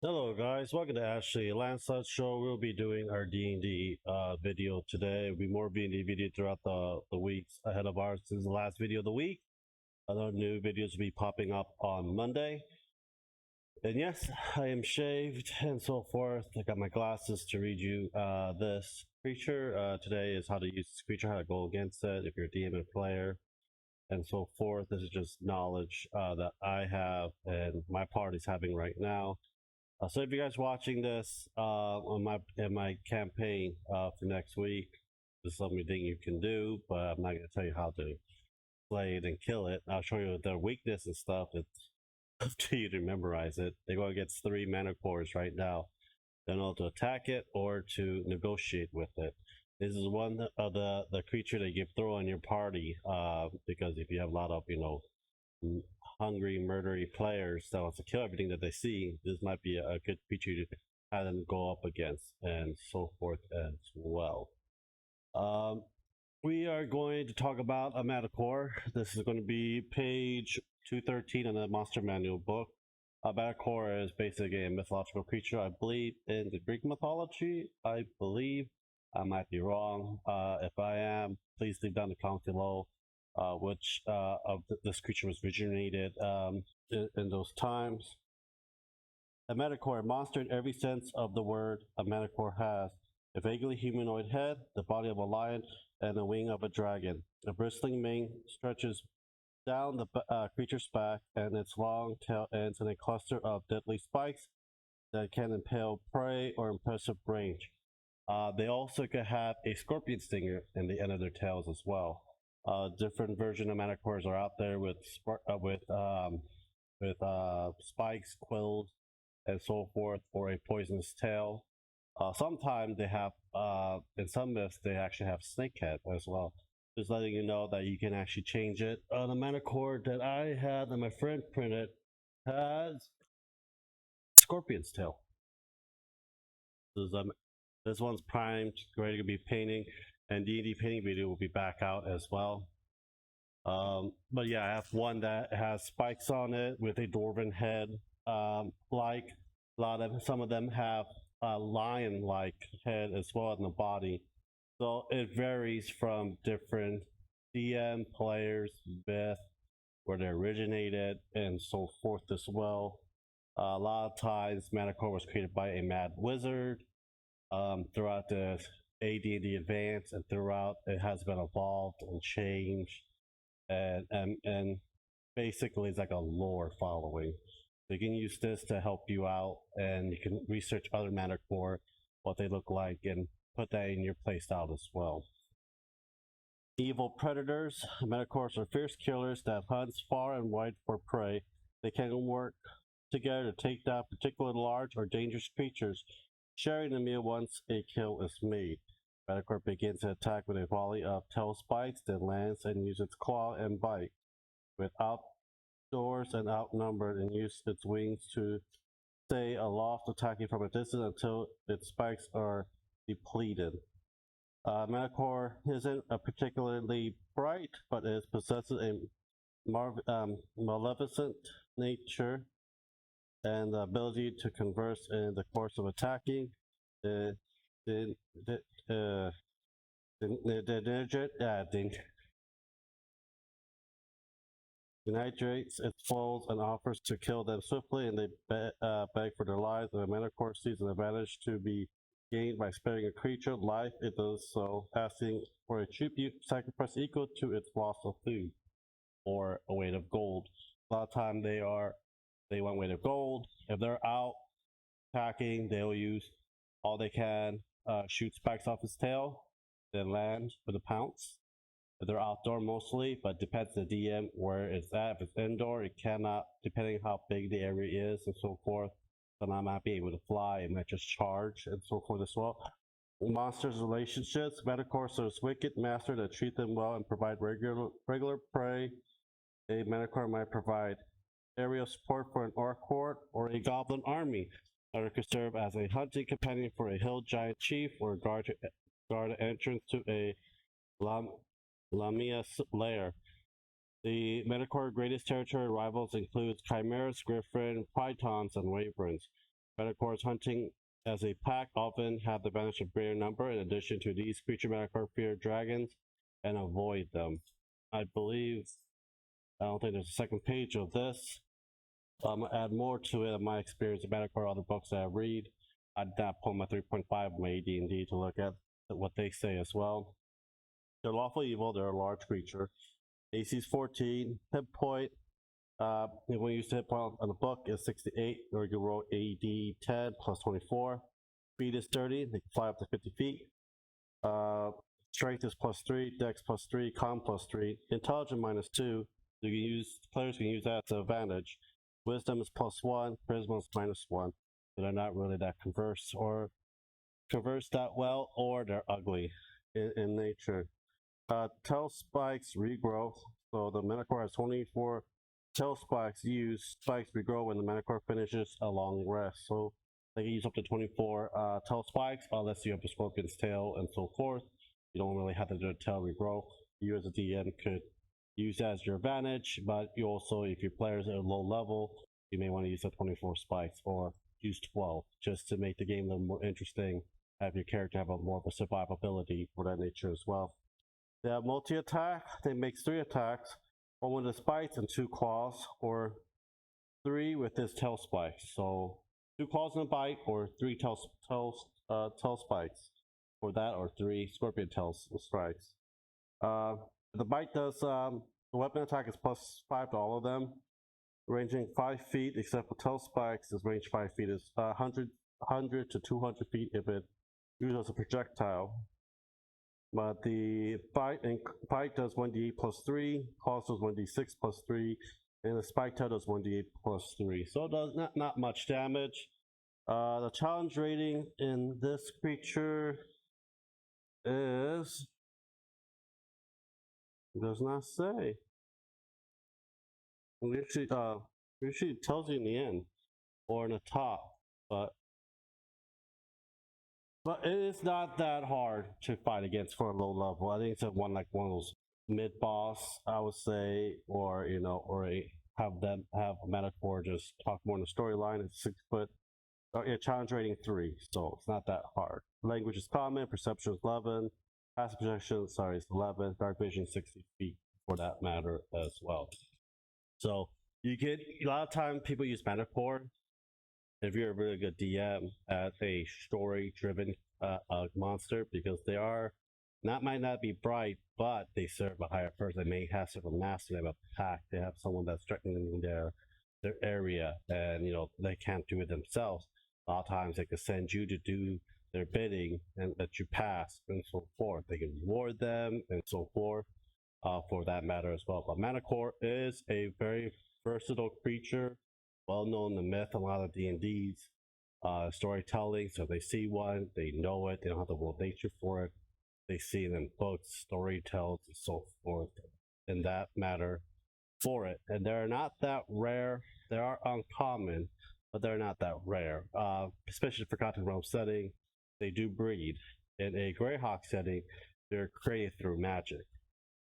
Hello guys, welcome to Ashley Lancelot Show. We'll be doing our D&D video today. There'll be more D&D video throughout the weeks ahead of ours. This is the last video of the week. Other new videos will be popping up on Monday. And yes, I am shaved and so forth. I got my glasses to read you this creature. Today is how to use this creature, how to go against it if you're a DM and player, and so forth. This is just knowledge that I have and my party's having right now. So if you guys watching this on my campaign for next week, this is something you can do, but I'm not going to tell you how to play it and kill it. I'll show you their weakness and stuff. It's up to you to memorize it. They're going against 3 Manticores right now. They know to attack it or to negotiate with it. This is one of the creature that you throw in your party because if you have a lot of hungry, murdery players that wants to kill everything that they see, this might be a good feature to have them go up against, and so forth as well. We are going to talk about a Manticore. This is going to be page 213 in the Monster Manual book. A Manticore is basically a mythological creature, I believe, in the Greek mythology. I believe. I might be wrong. If I am, please leave down the comment below which of this creature was originated in those times. A Manticore, a monster in every sense of the word a Manticore has. A vaguely humanoid head, the body of a lion, and the wing of a dragon. A bristling mane stretches down the creature's back, and its long tail ends in a cluster of deadly spikes that can impale prey or impressive range. They also could have a scorpion stinger in the end of their tails as well. Different version of Manticores are out there with spikes, quills, and so forth, or a poisonous tail. Sometimes they have, in some myths, they actually have snake head as well. Just letting you know that you can actually change it. The Manticore that I had and my friend printed has scorpion's tail. This one's primed, ready to be painting, and D&D painting video will be back out as well. But yeah, I have one that has spikes on it with a dwarven head. Like some of them have a lion-like head as well in the body. So it varies from different DM players, myth, where they originated, and so forth as well. A lot of times, Manticore was created by a mad wizard. Throughout the AD&D Advanced and throughout, it has been evolved and changed, and basically it's like a lore following. So you can use this to help you out, and you can research other Manticore, what they look like, and put that in your playstyle as well. Evil predators. Manticores are fierce killers that hunt far and wide for prey. They can work together to take down particularly large or dangerous creatures, sharing the meal once a kill is made. Manticore begins an attack with a volley of tail spikes, then lands and uses its claw and bite. With outdoors and outnumbered, and uses its wings to stay aloft, attacking from a distance until its spikes are depleted. Manticore isn't a particularly bright, but it possesses a maleficent nature and the ability to converse in the course of attacking. Dehydrates its foes and offers to kill them swiftly, and they beg for their lives. And the Manticore sees an advantage to be gained by sparing a creature life. It does so, asking for a tribute sacrifice equal to its loss of food or a weight of gold. A lot of time they want weight of gold. If they're out attacking, they'll use all they can, shoot spikes off his tail, then land with a pounce. If they're outdoor mostly, but depends on the DM where it's at. If it's indoor, it cannot, depending how big the area is and so forth. So I might be able to fly, it might just charge and so forth as well. Monsters relationships. Manticore serves wicked master that treat them well and provide regular prey. A Manticore might provide area support for an orc horde or a goblin army. Or could serve as a hunting companion for a hill giant chief or guard the entrance to a Lamia's lair. The Manticore greatest territory rivals include chimeras, griffin, pythons, and wyverns. Manticores hunting as a pack often have the advantage of greater number. In addition to these, creature Manticore fear dragons and avoid them. I believe, I don't think there's a second page of this. I'm gonna add more to it of my experience in Manticore, other books that I read. I did not pull my 3.5 of my AD&D to look at what they say as well. They're lawful evil, they're a large creature. AC is 14, hit point. When you use the hit point on the book is 68, or you can roll AD 10 plus 24. Speed is 30, they can fly up to 50 feet. Strength is plus 3, Dex plus 3, Con plus 3, Intelligence minus 2. You can use, players can use that as an advantage. Wisdom is plus 1, Charisma is minus 1. So they're not really that converse that well, or they're ugly in nature. Tail spikes regrowth. So the Manticore has 24 tail spikes used. Spikes regrow when the Manticore finishes a long rest. So they can use up to 24 tail spikes unless you have a scorpion's tail and so forth. You don't really have to do a tail regrow. You as a DM could use that as your advantage, but you also, if your players are low level, you may want to use the 24 spikes or use 12 just to make the game a little more interesting. Have your character have a more of a survivability for that nature as well. They have multi-attack. They make 3 attacks, 1 with the spikes and 2 claws, or 3 with his tail spikes. So 2 claws and a bite, or 3 tail spikes for that, or 3 scorpion tail strikes. The bite does, the weapon attack is plus 5 to all of them, ranging 5 feet, except for tail spikes, is range 5 feet, is 100 to 200 feet if it uses a projectile. But the bite does 1d8 plus 3, claws does 1d6 plus 3, and the spike tail does 1d8 plus 3. So it does not much damage. The challenge rating in this creature is, it does not say. Usually it tells you in the end or in the top, but it is not that hard to fight against for a low level. I think it's one of those mid boss, I would say, or have Manticore just talk more in the storyline. It's 6 foot. Challenge rating 3, so it's not that hard. Language is common, perception is 11, passive projection, sorry, it's 11, dark vision 60 feet for that matter as well. So you get a lot of time people use Manticore if you're a really good DM as a story-driven monster, because they are might not be bright, but they serve a higher person. They may have sort of master, they have a pack, they have someone that's threatening their area, and they can't do it themselves. A lot of times they can send you to do their bidding and let you pass and so forth. They can reward them and so forth, for that matter as well. But Manticore is a very versatile creature, well known in the myth, a lot of D&D's storytelling. So they see one, they know it, they don't have to roll nature for it. They see it in books, story tells, and so forth, in that matter for it. And they're not that rare. They are uncommon, but they're not that rare. Especially for Forgotten Realm setting, they do breed. In a Greyhawk setting, they're created through magic.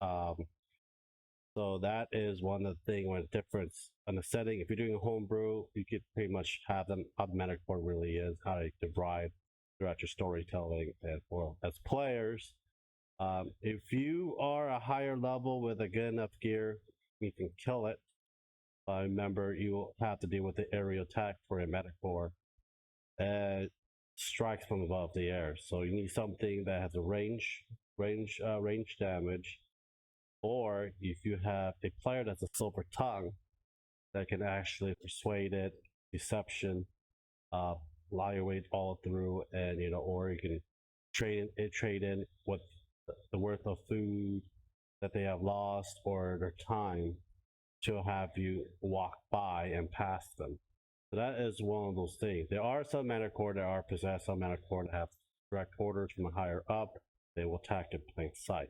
So that is one of the things, when the difference on the setting. If you're doing a homebrew, you could pretty much have them how the Manticore really is, how to divide throughout your storytelling. And for as players, if you are a higher level with a good enough gear, you can kill it. Remember, you will have to deal with the aerial attack for a Manticore, and strikes from above the air. So you need something that has a range damage, or if you have a player that's a silver tongue that can actually persuade it, deception, lie your way all through, and or you can trade in what the worth of food that they have lost or their time to have you walk by and pass them. So that is one of those things. There are some Manticore that are possessed, some Manticore that have direct orders from a higher up. They will attack in plain sight.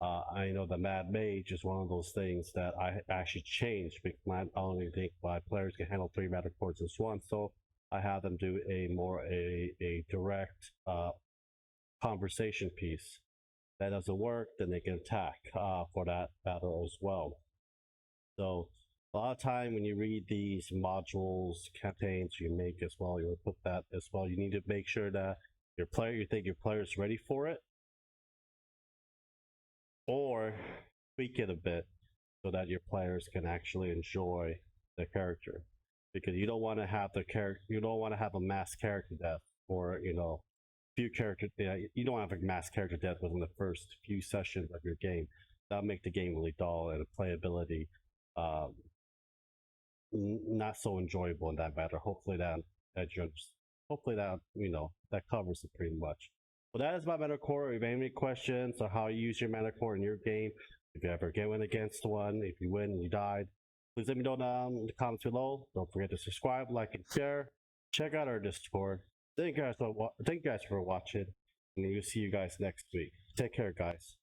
I know the Mad Mage is one of those things that I actually changed, because I only think my players can handle 3 Manticores as one, so I have them do a direct conversation piece. That doesn't work, then they can attack for that battle as well. So A lot of time when you read these modules, campaigns you make as well, you'll put that as well. You need to make sure that you think your player is ready for it, or tweak it a bit so that your players can actually enjoy the character. Because you don't want to have a mass character death, or few character. Yeah, you don't have a mass character death within the first few sessions of your game. That'll make the game really dull and playability not so enjoyable in that matter. Hopefully that covers it pretty much. Well, that is my Manticore. If you have any questions on how you use your Manticore in your game, if you ever get one against one, if you win and you died, please let me know in the comments below. Don't forget to subscribe, like, and share. Check out our Discord. Thank you guys for watching, and we'll see you guys next week. Take care, guys.